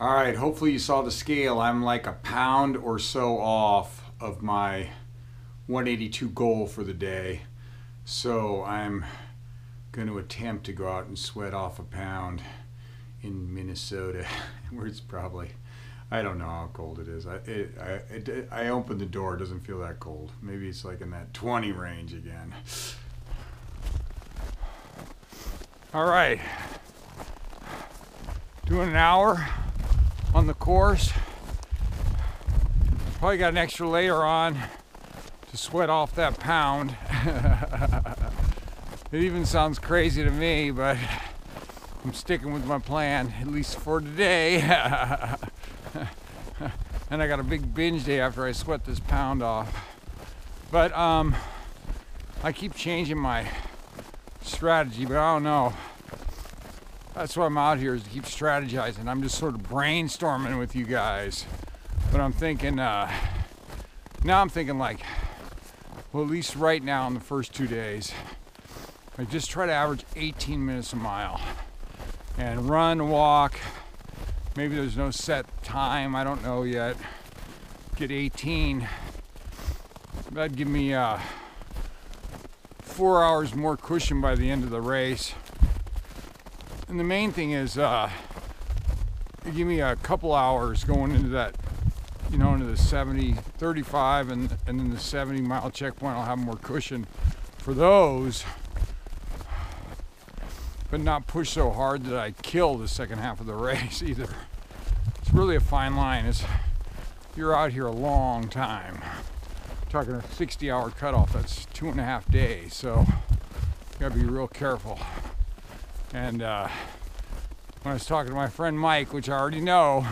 All right, hopefully you saw the scale. I'm like a pound or so off of my 182 goal for the day. So I'm going to attempt to go out and sweat off a pound in Minnesota, where it's probably, I don't know how cold it is. I opened the door, it doesn't feel that cold. Maybe it's like in that 20 range again. All right, doing an hour on the course. Probably got an extra layer on to sweat off that pound. It even sounds crazy to me, but I'm sticking with my plan, at least for today. And I got a big binge day after I sweat this pound off. But I keep changing my strategy, but I don't know. That's why I'm out here, is to keep strategizing. I'm just sort of brainstorming with you guys. But I'm thinking, now I'm thinking like, well, at least right now in the first 2 days, I just try to average 18 minutes a mile. And run, walk, maybe there's no set time, I don't know yet. Get 18. That'd give me 4 hours more cushion by the end of the race. And the main thing is, give me a couple hours going into that, you know, into the 70, 35, and then the 70-mile checkpoint. I'll have more cushion for those, but not push so hard that I kill the second half of the race either. It's really a fine line. You're out here a long time. Talking a 60-hour cutoff, that's 2.5 days, so you gotta be real careful. And when I was talking to my friend Mike, which I already know,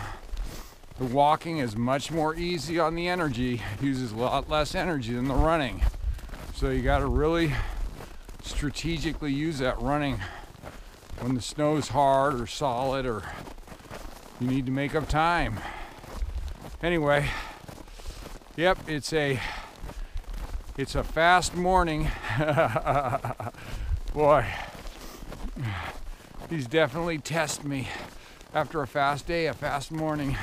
the walking is much more easy on the energy, uses a lot less energy than the running. So you gotta really strategically use that running when the snow's hard or solid, or you need to make up time. Anyway, yep, it's a fast morning. Boy, these definitely test me. After a fast day, a fast morning.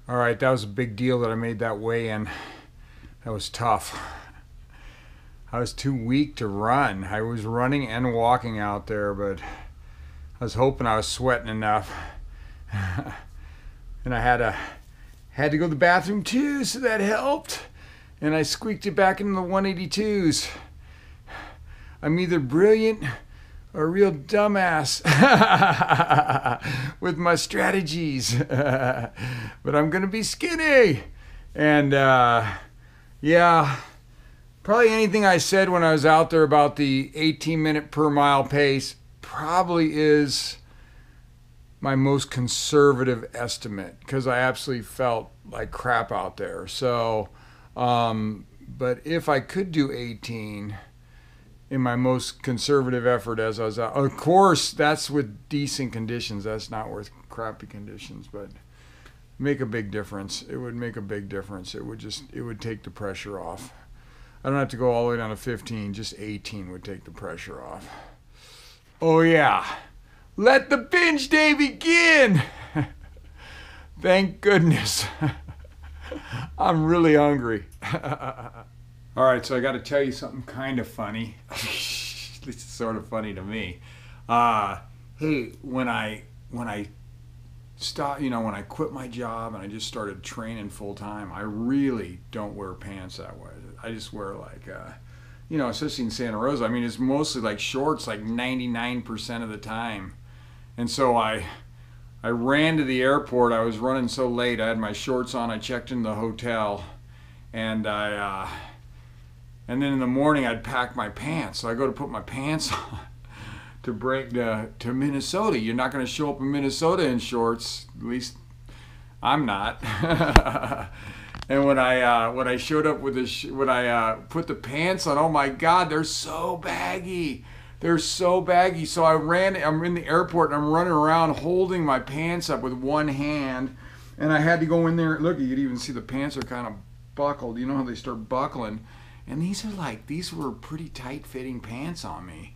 All right, that was a big deal that I made that weigh-in. That was tough. I was too weak to run. I was running and walking out there, but I was hoping I was sweating enough. And I had to go to the bathroom too, so that helped. And I squeaked it back into the 182s. I'm either brilliant or a real dumbass with my strategies. But I'm gonna be skinny. And yeah, probably anything I said when I was out there about the 18-minute per mile pace probably is my most conservative estimate, because I absolutely felt like crap out there. So, but if I could do 18 in my most conservative effort as I was out, of course, that's with decent conditions. That's not with crappy conditions, but make a big difference. It would make a big difference. It would take the pressure off. I don't have to go all the way down to 15, just 18 would take the pressure off. Oh yeah, let the binge day begin. Thank goodness. I'm really hungry. All right, so I got to tell you something kind of funny. At least it's sort of funny to me. Hey, when I stopped, you know, when I quit my job and I just started training full time, I really don't wear pants that way. I just wear like, you know, especially in Santa Rosa. I mean, it's mostly like shorts, like 99% of the time. And so I ran to the airport. I was running so late. I had my shorts on. I checked in the hotel, and and then in the morning I'd pack my pants. So I go to put my pants on to break to Minnesota. You're not going to show up in Minnesota in shorts. At least I'm not. And when I showed up with when I put the pants on, oh my God, they're so baggy. They're so baggy. So I'm in the airport and I'm running around holding my pants up with one hand. And I had to go in there. Look, you could even see the pants are kind of buckled. You know how they start buckling. And these were pretty tight fitting pants on me.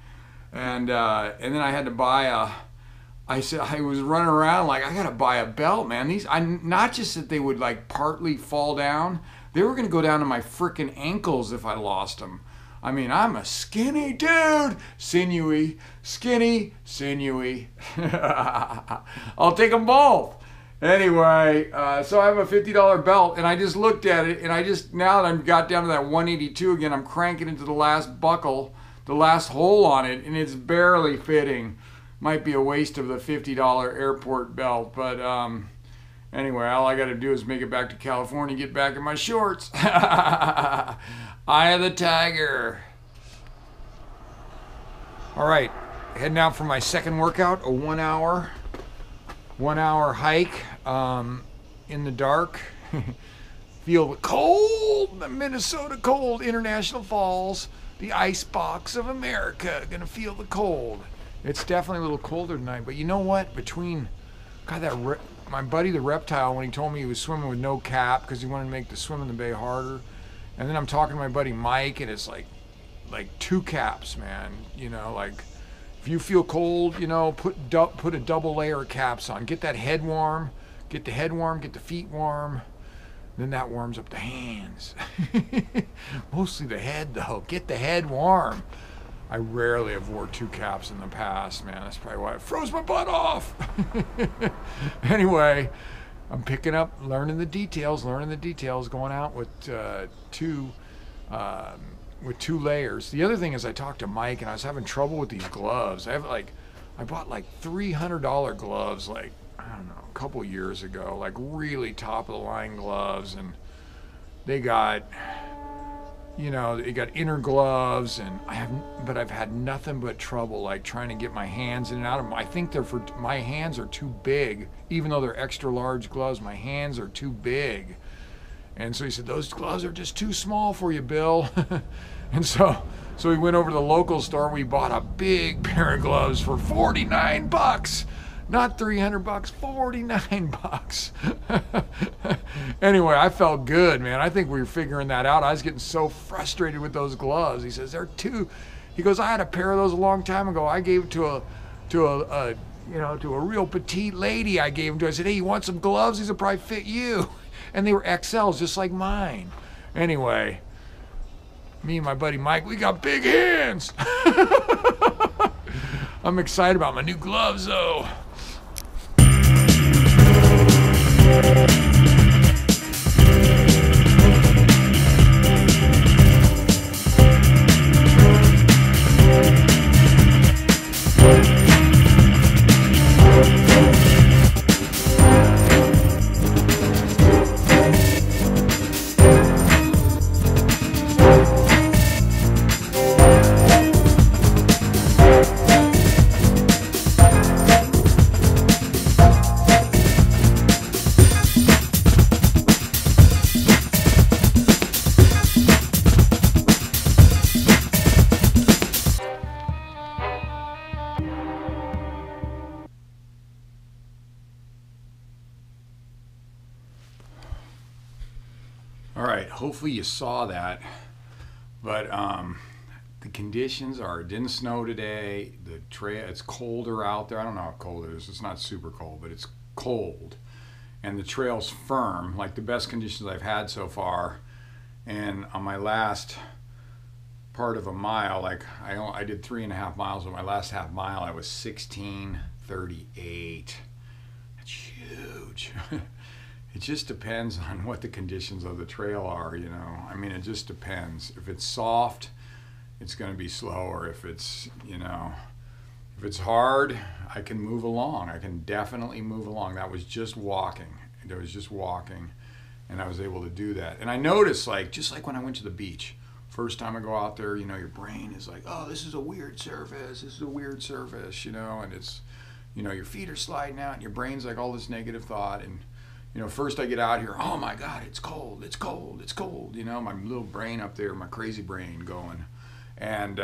And then I had to buy I was running around like, I gotta buy a belt, man. Not just that they would like partly fall down, they were gonna go down to my frickin' ankles if I lost them. I mean, I'm a skinny dude, sinewy, skinny, sinewy. I'll take them both. Anyway, so I have a $50 belt, and I just looked at it, and now that I've got down to that 182 again, I'm cranking into the last buckle, the last hole on it, and it's barely fitting. Might be a waste of the $50 airport belt, but anyway, all I got to do is make it back to California, get back in my shorts. Eye of the tiger. All right, heading out for my second workout, a 1 hour hike in the dark. Feel the cold, the Minnesota cold, International Falls, the ice box of America. Gonna feel the cold. It's definitely a little colder tonight, but you know what? My buddy the reptile, when he told me he was swimming with no cap because he wanted to make the swim in the bay harder, and then I'm talking to my buddy Mike, and it's like 2 caps, man. You know, like if you feel cold, you know, put a double layer of caps on. Get that head warm, get the feet warm. Then that warms up the hands. Mostly the head, though. Get the head warm. I rarely have wore 2 caps in the past, man. That's probably why it froze my butt off. Anyway, I'm picking up, learning the details, going out with two layers. The other thing is I talked to Mike, and I was having trouble with these gloves. I bought like $300 gloves, like, I don't know, a couple years ago, like really top of the line gloves, and they got, you know, they got inner gloves, and I've had nothing but trouble like trying to get my hands in and out of them. I think my hands are too big, even though they're extra large gloves. My hands are too big, and so he said those gloves are just too small for you, Bill. And so we went over to the local store. We bought a big pair of gloves for $49. Not $300, $49. Anyway, I felt good, man. I think we were figuring that out. I was getting so frustrated with those gloves. He says, he goes, I had a pair of those a long time ago. I gave it to a real petite lady. I gave them to. I said, hey, you want some gloves? These will probably fit you. And they were XLs, just like mine. Anyway, me and my buddy Mike, we got big hands. I'm excited about my new gloves, though. All right, hopefully you saw that, but the conditions are, it didn't snow today, the trail, it's colder out there. I don't know how cold it is. It's not super cold, but it's cold, and the trail's firm, like the best conditions I've had so far. And on my last part of a mile, like I did 3.5 miles, but my last half mile I was 16:38. That's huge. It just depends on what the conditions of the trail are, you know. I mean, it just depends. If it's soft, it's going to be slower. If it's, you know, if it's hard, I can move along. I can definitely move along. That was just walking. And I was able to do that. And I noticed, like, just like when I went to the beach, first time I go out there, you know, your brain is like, oh, this is a weird surface. This is a weird surface, you know, and it's, you know, your feet are sliding out and your brain's like all this negative thought. And you know, first I get out here, oh my God, it's cold, it's cold, it's cold. You know, my little brain up there, my crazy brain going. And,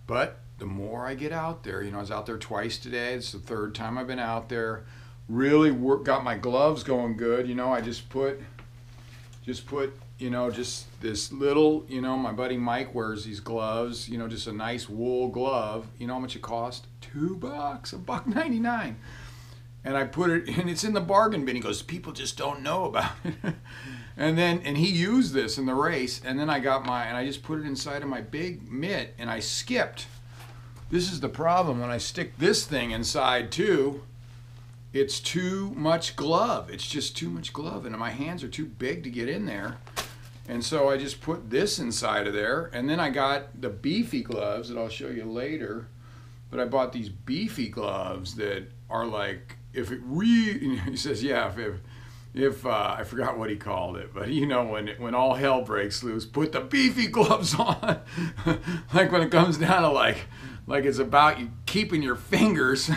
but the more I get out there, I was out there twice today. It's the third time I've been out there. Really got my gloves going good. I just put, just this little, my buddy Mike wears these gloves, just a nice wool glove. You know how much it cost? $2, $1.99. And I put it, and it's in the bargain bin. He goes, people just don't know about it. And he used this in the race, and then and I just put it inside of my big mitt, and I skipped. This is the problem when I stick this thing inside too. It's too much glove. It's just too much glove, and my hands are too big to get in there. And so I just put this inside of there, and then I got the beefy gloves that I'll show you later. But I bought these beefy gloves that are like, if it really, he says, yeah, if I forgot what he called it, but when all hell breaks loose, put the beefy gloves on. Like when it comes down to like it's about you keeping your fingers,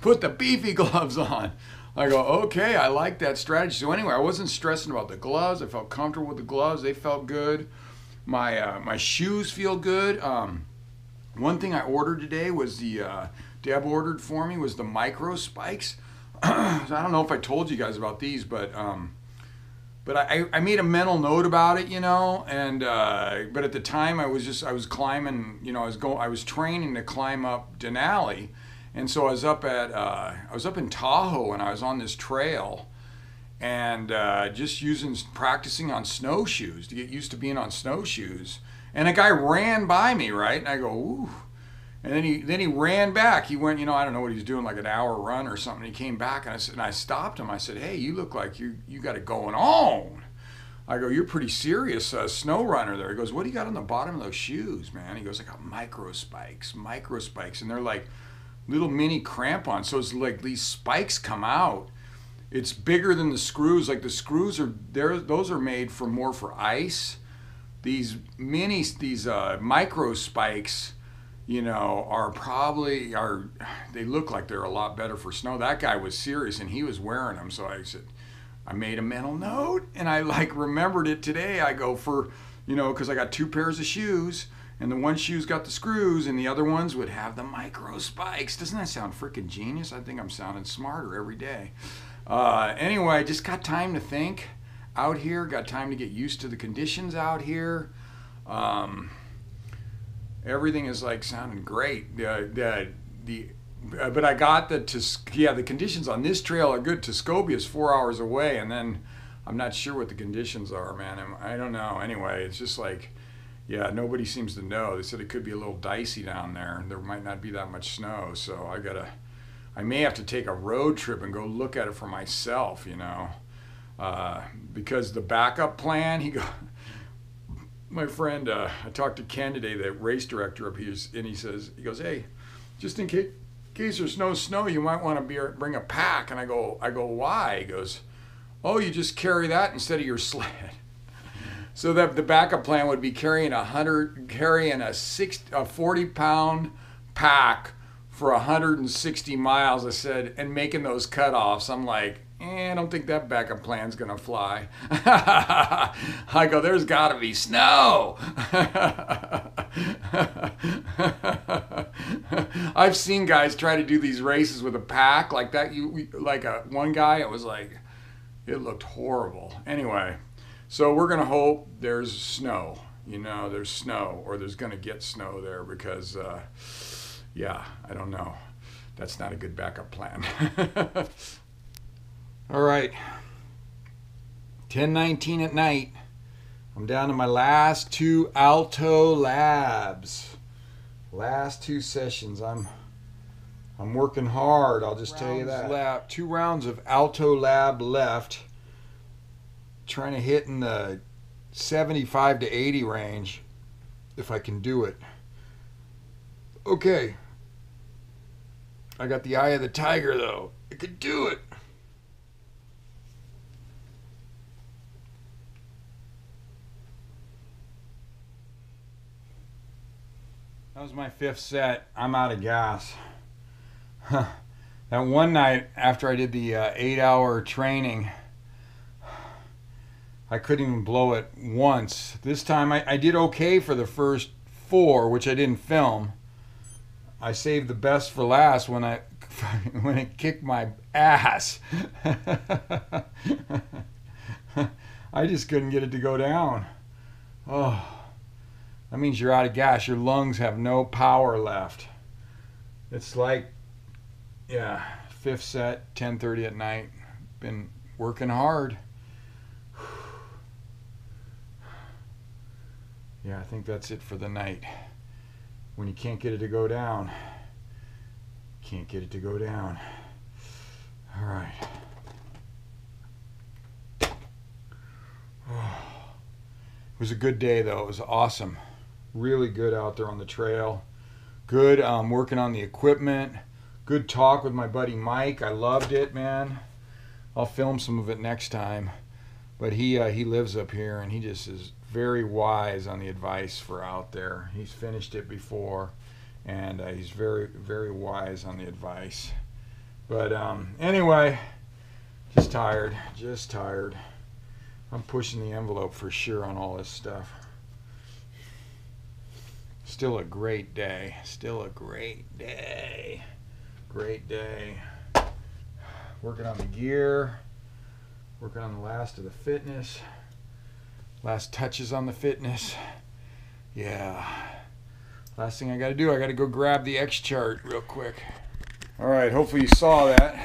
put the beefy gloves on. I go, okay, I like that strategy. So anyway, I wasn't stressing about the gloves. I felt comfortable with the gloves. They felt good. My shoes feel good. One thing I ordered today was Deb ordered for me was the micro spikes. I don't know if I told you guys about these, but I made a mental note about it, and but at the time I was climbing, I was training to climb up Denali, and so I was up in Tahoe, and I was on this trail, and just practicing on snowshoes to get used to being on snowshoes, and a guy ran by me, right, and I go, ooh. And then he ran back. He went, I don't know what he was doing, like an hour run or something. He came back, and I stopped him. I said, hey, you look like you got it going on. I go, you're pretty serious snow runner there. He goes, what do you got on the bottom of those shoes, man? He goes, I got micro spikes, and they're like little mini crampons. So it's like these spikes come out. It's bigger than the screws. Like the screws those are made more for ice. These micro spikes, they look like they're a lot better for snow. That guy was serious, and he was wearing them. So I said, I made a mental note, and I remembered it today. I go because I got 2 pairs of shoes, and the one shoe's got the screws, and the other ones would have the micro spikes. Doesn't that sound freaking genius? I think I'm sounding smarter every day. Anyway, just got time to think out here, got time to get used to the conditions out here. Everything is sounding great. But I got the conditions on this trail are good. Tuscobia is 4 hours away, and then I'm not sure what the conditions are, man. I don't know. Anyway, it's just nobody seems to know. They said it could be a little dicey down there. There might not be that much snow, so I may have to take a road trip and go look at it for myself, because the backup plan, my friend, I talked to Ken today, the race director up here, and he goes, hey, just in case there's no snow, you might want to bring a pack. And I go, why? He goes, oh, you just carry that instead of your sled. So that the backup plan would be carrying a 40-pound pack for 160 miles. I said, and making those cutoffs. I'm like, I don't think that backup plan's gonna fly. I go, there's gotta be snow. I've seen guys try to do these races with a pack like that. One guy, it looked horrible. Anyway, so we're gonna hope there's snow. There's snow, or there's gonna get snow there because, I don't know. That's not a good backup plan. All right, 10:19 at night. I'm down to my last 2 Alto labs. Last 2 sessions. I'm working hard. I'll just tell you that. 2 rounds of Alto lab left. Trying to hit in the 75 to 80 range, if I can do it. Okay. I got the eye of the tiger though. I could do it. That was my 5th set. I'm out of gas. That one night after I did the 8-hour training, I couldn't even blow it once. This time I did okay for the first 4, which I didn't film. I saved the best for last when when it kicked my ass. I just couldn't get it to go down. Oh, that means you're out of gas. Your lungs have no power left. It's like, yeah, 5th set, 10:30 at night. Been working hard. Yeah, I think that's it for the night. When you can't get it to go down, can't get it to go down. All right. Oh. It was a good day though. It was awesome. Really good out there on the trail. Good working on the equipment. Good talk with my buddy Mike. I loved it, man. I'll film some of it next time. But he lives up here, and he just is very wise on the advice for out there. He's finished it before, and he's very, very wise on the advice. But anyway, just tired. I'm pushing the envelope for sure on all this stuff. Still a great day. Great day. Working on the gear. Working on the last of the fitness. Last touches on the fitness. Yeah. Last thing I got to do, I got to go grab the X chart real quick. All right, hopefully you saw that.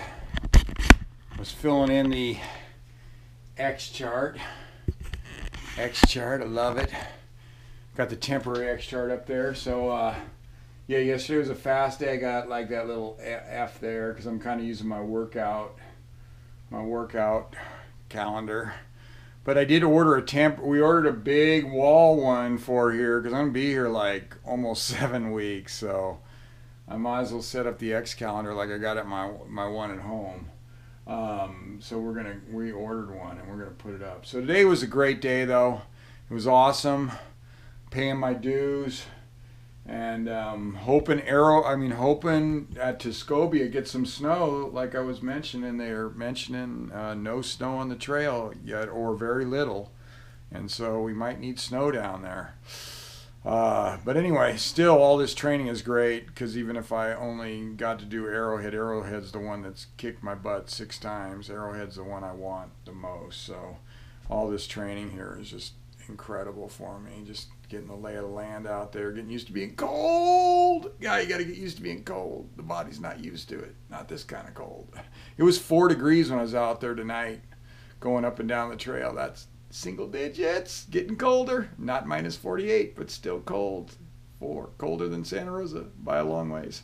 I was filling in the X chart. I love it. Got the temporary X chart up there. So, yeah, yesterday was a fast day. I got like that little F there because I'm kind of using my workout calendar. But I did order we ordered a big wall one for here because I'm going to be here like almost 7 weeks. So I might as well set up the X calendar like I got at my one at home. So we ordered one and we're going to put it up. So today was a great day though. It was awesome. Paying my dues. And hoping at Tuscobia get some snow, like I was mentioning. They're mentioning no snow on the trail yet, or very little, and so we might need snow down there. But anyway, still all this training is great because even if I only got to do Arrowhead's the one that's kicked my butt 6 times. Arrowhead's the one I want the most. So all this training here is just incredible for me. Just getting the lay of the land out there, getting used to being cold. Yeah, you got to get used to being cold. The body's not used to it. Not this kind of cold. It was 4 degrees when I was out there tonight going up and down the trail. That's single digits. Getting colder. Not minus 48, but still cold. 4. Colder than Santa Rosa by a long ways.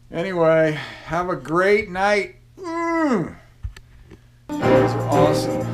Anyway, have a great night. You guys are awesome.